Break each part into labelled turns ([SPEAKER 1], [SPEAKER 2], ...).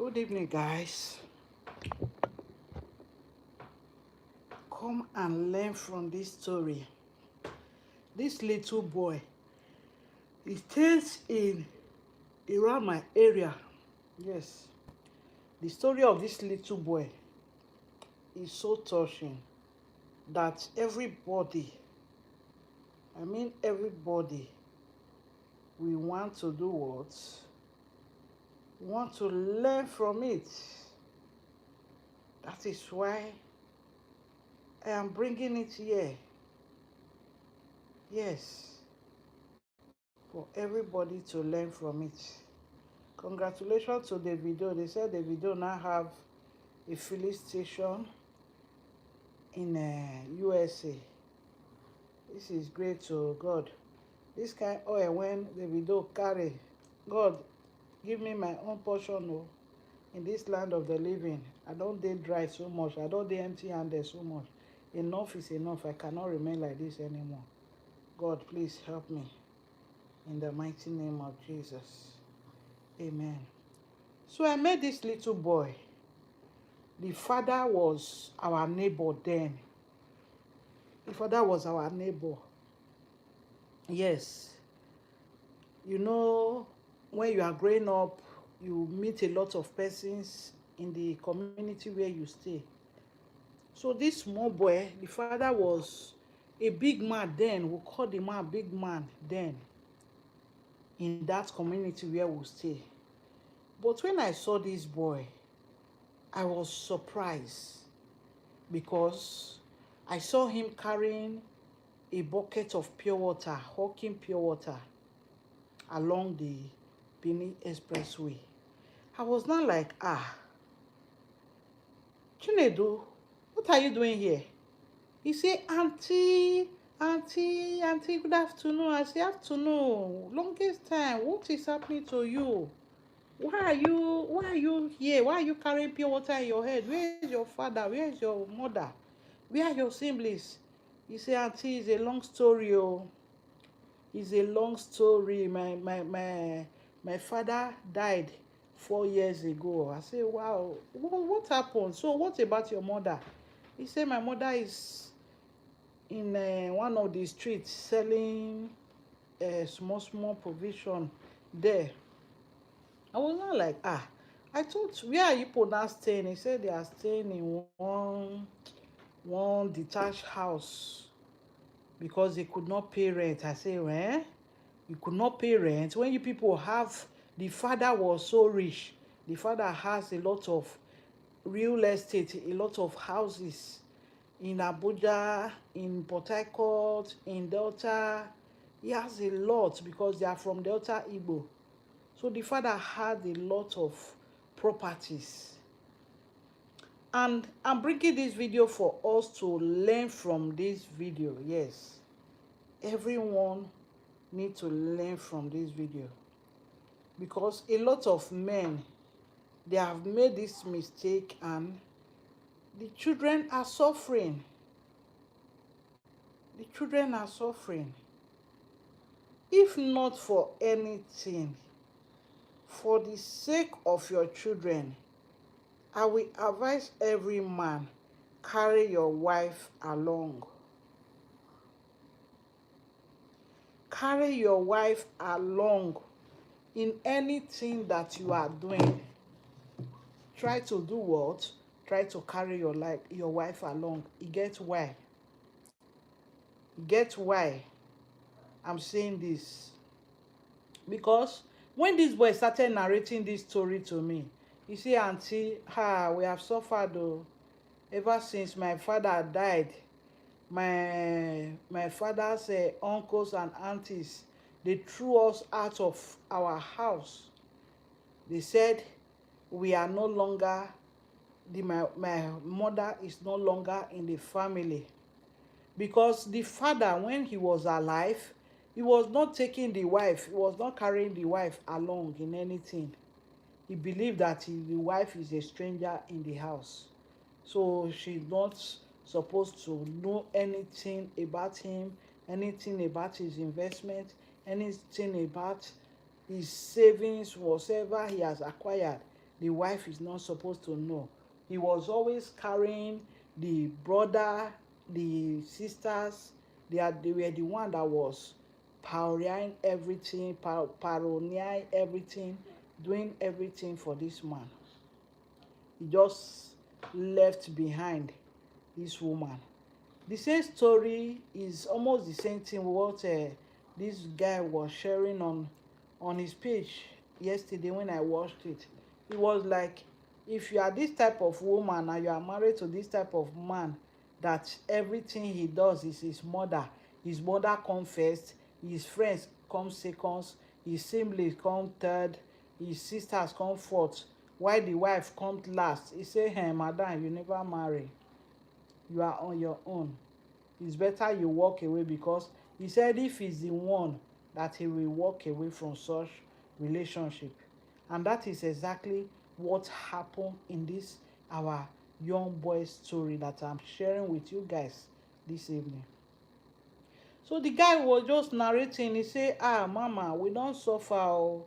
[SPEAKER 1] Good evening, guys. Come and learn from this story. This little boy, he stays in around my area. Yes, the story of this little boy is so touching that everybody, everybody, we want to do what? We want to learn from it. That is why I am bringing it here. Yes, for everybody to learn from it. Congratulations to Davido. They said Davido now have a filling station in USA. This is great to God. This kind of oil when Davido carry, God give me my own portion in this land of the living. I don't dey dry so much. I don't dey empty-handed so much. Enough is enough. I cannot remain like this anymore. God, please help me. In the mighty name of Jesus. Amen. So I met this little boy. The father was our neighbor then. The father was our neighbor. Yes. You know, when you are growing up, you meet a lot of persons in the community where you stay. So this small boy, the father was a big man then. We call the man big man then in that community where we stay. But when I saw this boy, I was surprised because I saw him carrying a bucket of pure water, hawking pure water along the Benin Expressway. I was not like, Chinedu, what are you doing here? He said, Auntie, good afternoon. I said, afternoon, longest time, what is happening to you? Why are you here? Why are you carrying pure water in your head? Where is your father? Where is your mother? Where are your siblings? He said, Auntie, it's a long story, oh. It's a long story. My father died 4 years ago. I say, wow, what happened? So what about your mother? He said, my mother is in one of the streets selling small provision there. I was not like, I thought, where are you people now staying? He said they are staying in one detached house because they could not pay rent. I say, you could not pay rent when you people have, the father was so rich. The father has a lot of real estate, a lot of houses in Abuja, in Port Harcourt, in Delta. He has a lot because they are from Delta Igbo. So the father had a lot of properties. And I'm bringing this video for us to learn from this video. Yes, everyone need to learn from this video because a lot of men, they have made this mistake and the children are suffering. The children are suffering. If not for anything, for the sake of your children, I will advise every man, carry your wife along. Carry your wife along in anything that you are doing. Try to do what? Try to carry your wife along. You get why? You get why I'm saying this? Because when this boy started narrating this story to me, you see, Auntie, we have suffered though. Ever since my father died, my father's uncles and aunties, they threw us out of our house. They said we are no longer, my mother is no longer in the family. Because the father, when he was alive, he was not taking the wife, he was not carrying the wife along in anything. He believed that the wife is a stranger in the house. So she's not supposed to know anything about him, anything about his investment, anything about his savings, whatever he has acquired. The wife is not supposed to know. He was always carrying the brother, the sisters. They were the one that was parodying everything, parodying everything, doing everything for this man. He just left behind this woman. The same story is almost the same thing what this guy was sharing on his page yesterday when I watched it. It was like, if you are this type of woman and you are married to this type of man, that everything he does is his mother come first, his friends come second, his siblings come third, his sisters come fourth, while the wife come last. He say, hey madam, you never marry, you are on your own. It's better you walk away, because he said if he's the one, that he will walk away from such relationship. And that is exactly what happened in this our young boy story that I'm sharing with you guys this evening. So the guy was just narrating. He say, mama, we don suffer o.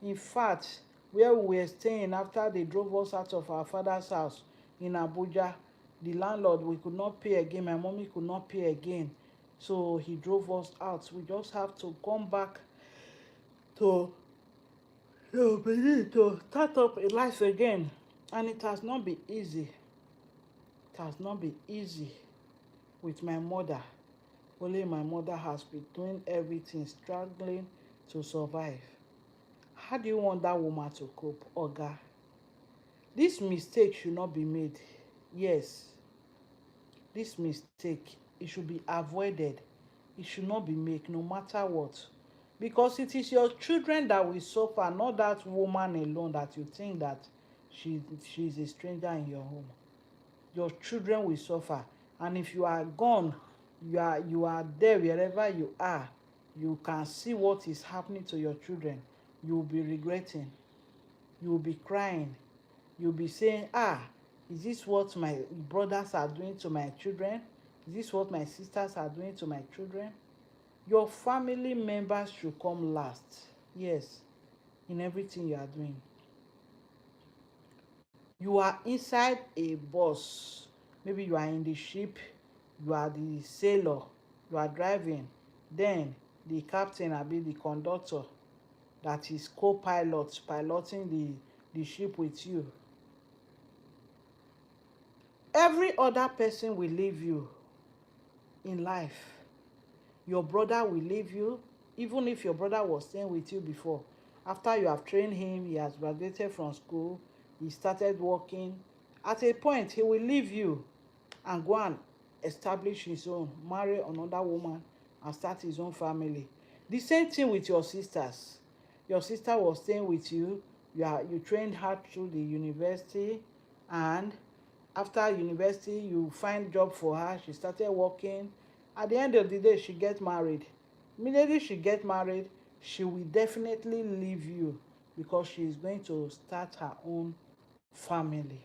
[SPEAKER 1] In fact, where we were staying after they drove us out of our father's house in Abuja, the landlord, we could not pay again. My mommy could not pay again, so he drove us out. We just have to come back to Benin to start up a life again. And it has not been easy. It has not been easy with my mother. Only my mother has been doing everything, struggling to survive. How do you want that woman to cope, Oga? This mistake should not be made. Yes, this mistake, it should be avoided. It should not be made, no matter what. Because it is your children that will suffer, not that woman alone that you think that she's a stranger in your home. Your children will suffer. And if you are gone, you are there wherever you are, you can see what is happening to your children. You will be regretting. You will be crying. You'll be saying, is this what my brothers are doing to my children? Is this what my sisters are doing to my children? Your family members should come last. Yes, in everything you are doing. You are inside a bus. Maybe you are in the ship, you are the sailor, you are driving. Then the captain abi the conductor, that is co-pilot, piloting the ship with you. Every other person will leave you in life. Your brother will leave you, even if your brother was staying with you before. After you have trained him, he has graduated from school, he started working. At a point, he will leave you and go and establish his own, marry another woman, and start his own family. The same thing with your sisters. Your sister was staying with you, you trained her through the university, and after university you find job for her, she started working. At the end of the day, she get married. Immediately she get married, she will definitely leave you, because she is going to start her own family.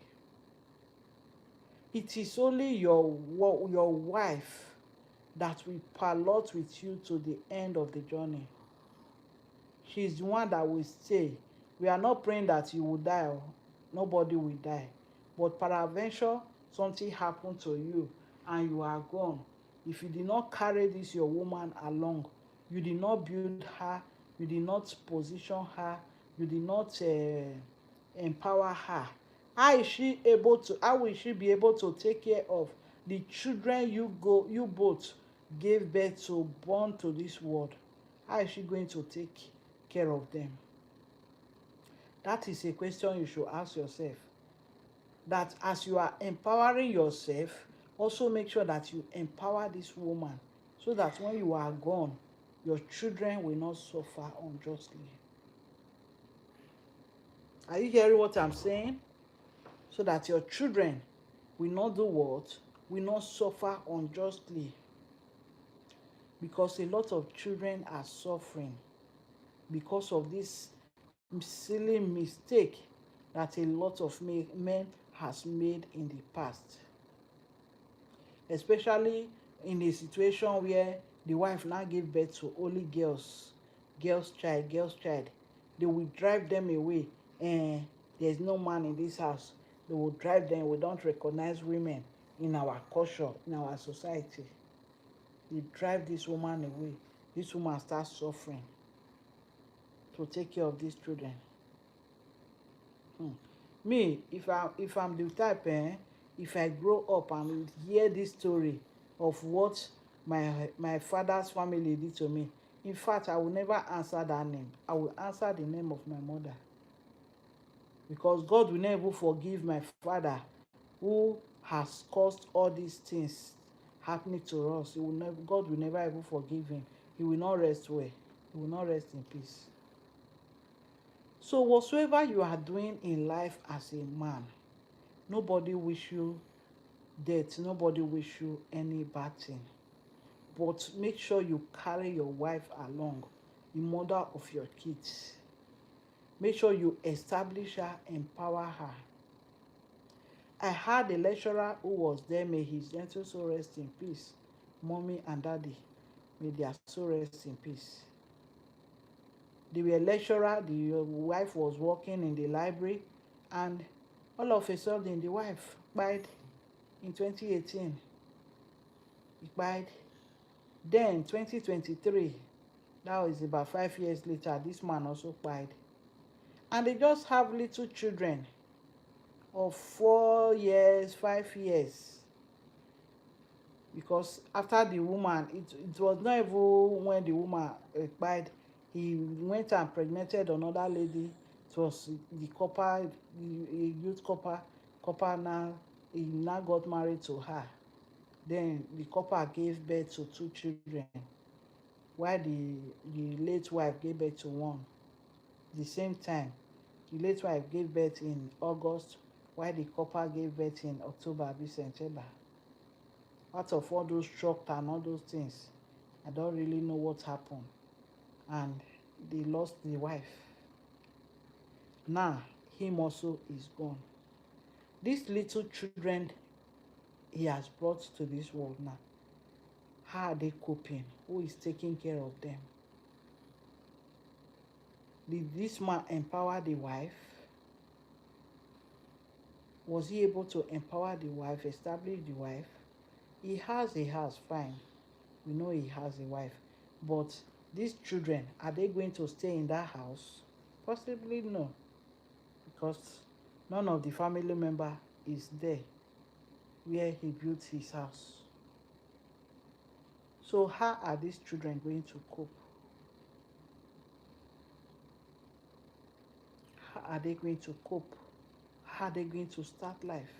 [SPEAKER 1] It is only your wife that will pilot with you to the end of the journey. She is the one that will stay. We are not praying that you will die. Nobody will die. But peradventure, something happened to you and you are gone. If you did not carry this your woman along, you did not build her, you did not position her, you did not empower her, how will she be able to take care of the children you both gave birth to, born to this world? How is she going to take care of them? That is a question you should ask yourself. That as you are empowering yourself, also make sure that you empower this woman, so that when you are gone, your children will not suffer unjustly. Are you hearing what I'm saying? So that your children will not do what? Will not suffer unjustly. Because a lot of children are suffering because of this silly mistake that a lot of men has made in the past. Especially in a situation where the wife now gave birth to only girls child. They will drive them away, and there's no man in this house. They will drive them. We don't recognize women in our culture, in our society. They drive this woman away. This woman starts suffering to take care of these children. Me, if I'm the type, if I grow up and hear this story of what my father's family did to me, in fact, I will never answer that name. I will answer the name of my mother, because God will never forgive my father who has caused all these things happening to us. God will never ever forgive him. He will not rest well. He will not rest in peace. So whatsoever you are doing in life as a man, nobody wish you death. Nobody wish you any bad thing. But make sure you carry your wife along, the mother of your kids. Make sure you establish her, empower her. I had a lecturer who was there, may his gentle soul rest in peace. Mommy and daddy, may their soul rest in peace. They were lecturer, the wife was working in the library, and all of a sudden the wife died in 2018. He died. Then 2023, that was about 5 years later, this man also died. And they just have little children of 4 years, 5 years. Because after the woman, it was not even when the woman died, he went and impregnated another lady. It was the couple, the youth couple now, he now got married to her. Then the couple gave birth to 2 children, while the late wife gave birth to one. The same time, the late wife gave birth in August, while the couple gave birth in October, September. Out of all those shock and all those things, I don't really know what happened. And they lost the wife. Now, him also is gone. These little children he has brought to this world now, how are they coping? Who is taking care of them? Did this man empower the wife? Was he able to empower the wife, establish the wife? He has a house, fine. We know he has a wife. But these children, are they going to stay in that house? Possibly no. Because none of the family member is there where he built his house. So how are these children going to cope? How are they going to cope? How are they going to start life?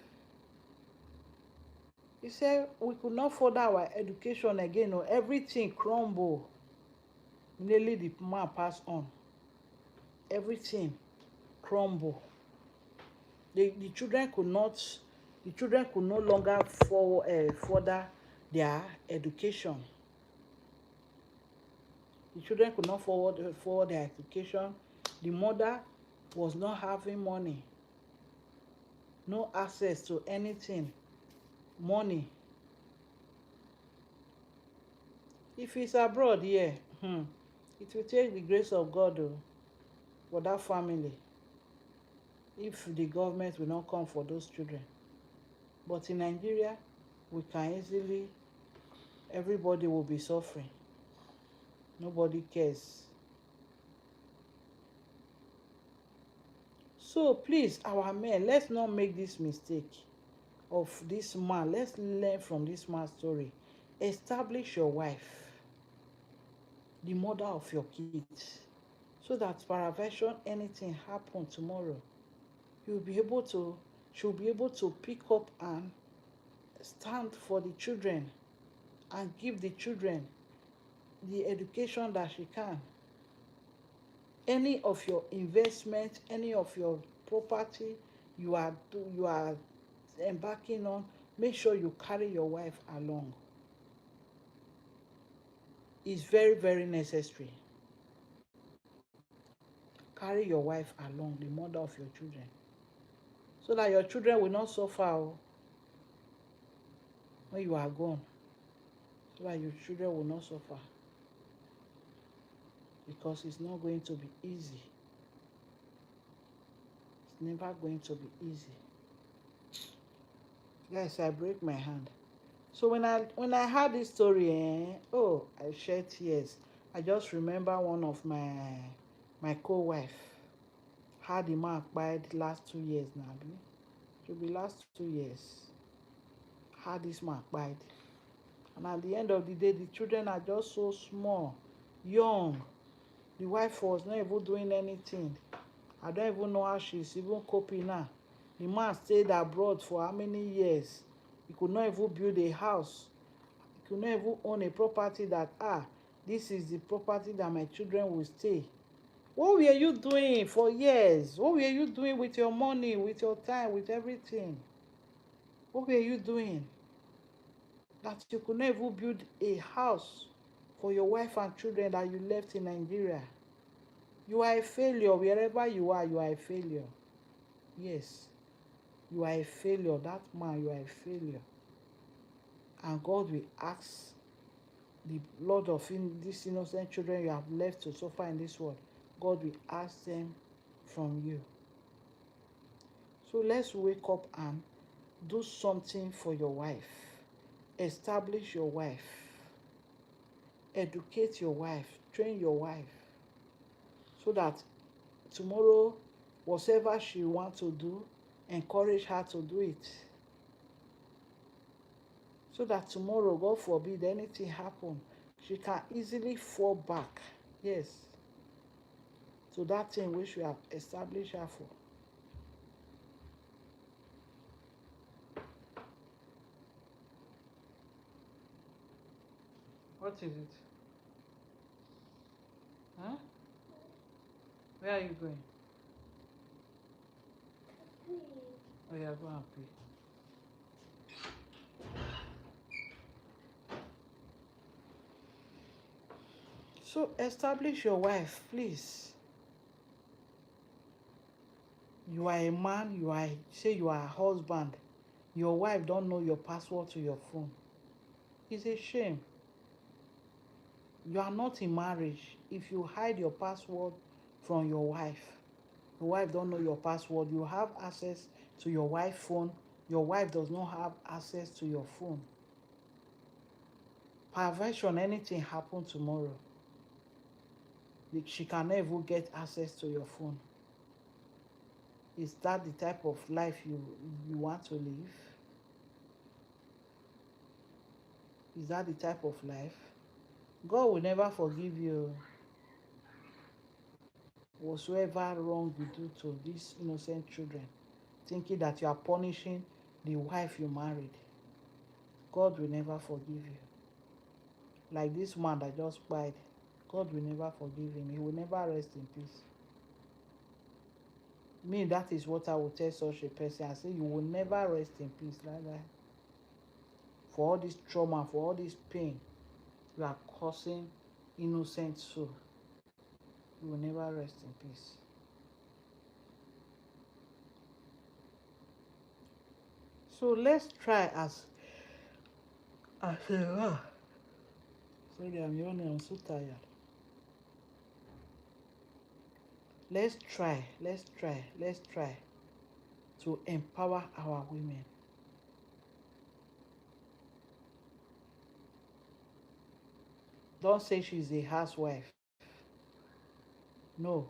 [SPEAKER 1] He said we could not further our education again. Or everything crumble. Nearly the man passed on. Everything crumble. The children could no longer further their education. The children could not forward their education. The mother was not having money, no access to anything, money. If it's abroad here, it will take the grace of God for that family, if the government will not come for those children. But in Nigeria, we can easily, everybody will be suffering. Nobody cares. So please, our men, let's not make this mistake of this man. Let's learn from this man's story. Establish your wife, the mother of your kids, so that peradventure anything happen tomorrow, she'll be able to pick up and stand for the children and give the children the education that she can. Any of your investment, any of your property you are embarking on, make sure you carry your wife along. It's very, very necessary. Carry your wife along, the mother of your children, so that your children will not suffer when you are gone. So that your children will not suffer. Because it's not going to be easy. It's never going to be easy. Guys, I break my hand. So when I heard this story, oh, I shed tears. I just remember one of my co-wife had the man died last 2 years now. Should be last 2 years. Had this man died. And at the end of the day, the children are just so small, young. The wife was not even doing anything. I don't even know how she's even coping now. The man stayed abroad for how many years? He could not even build a house. He could not even own a property that, this is the property that my children will stay. What were you doing for years? What were you doing with your money, with your time, with everything? What were you doing? That you could not even build a house for your wife and children that you left in Nigeria. You are a failure. Wherever you are a failure. Yes, you are a failure. That man, you are a failure. And God will ask the blood of these innocent children you have left to suffer in this world. God will ask them from you. So let's wake up and do something for your wife. Establish your wife. Educate your wife. Train your wife. So that tomorrow, whatever she wants to do, encourage her to do it. So that tomorrow, God forbid, anything happen, she can easily fall back. Yes. So that thing which we have established her for. What is it? Huh? Where are you going? Oh, you are going to pay. So establish your wife, please. You are a man, you are a husband. Your wife don't know your password to your phone. It's a shame. You are not in marriage. If you hide your password from your wife don't know your password, you have access to your wife's phone, your wife does not have access to your phone. Perversion, anything happen tomorrow, she can never get access to your phone. Is that the type of life you want to live? Is that the type of life? God will never forgive you whatsoever wrong you do to these innocent children, thinking that you are punishing the wife you married. God will never forgive you. Like this man that just died, God will never forgive him. He will never rest in peace. Me, that is what I will tell such a person. I say, you will never rest in peace like that. For all this trauma, for all this pain you are causing innocent soul, you will never rest in peace. So let's try as a sorry, I'm yawning, I'm so tired. Let's try to empower our women. Don't say she's a housewife. No.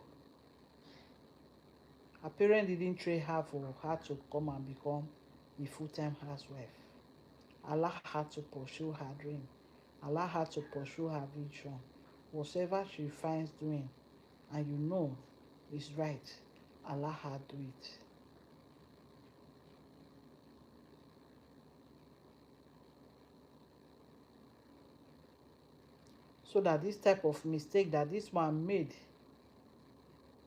[SPEAKER 1] Her parents didn't train her for her to come and become a full-time housewife. Allow her to pursue her dream. Allow her to pursue her vision. Whatever she finds doing and you know is right, allow her do it. So that this type of mistake that this man made,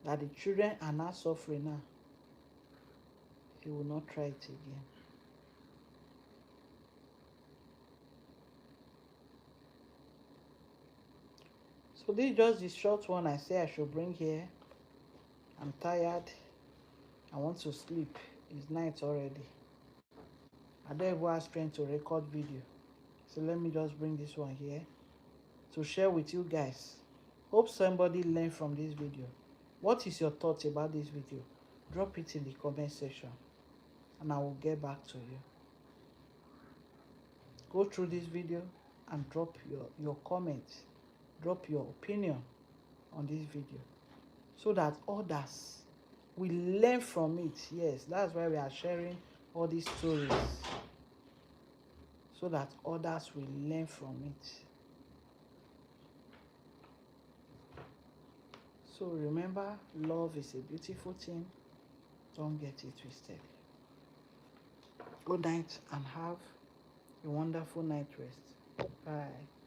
[SPEAKER 1] that the children are not suffering now, he will not try it again. So this is just the short one I say I should bring here. I'm tired. I want to sleep. It's night already. I don't even have strength to record video. So let me just bring this one here to share with you guys. Hope somebody learned from this video. What is your thoughts about this video? Drop it in the comment section and I will get back to you. Go through this video and drop your comments, drop your opinion on this video so that others will learn from it. Yes, that's why we are sharing all these stories, so that others will learn from it. So remember, love is a beautiful thing. Don't get it twisted. Good night and have a wonderful night rest. Bye.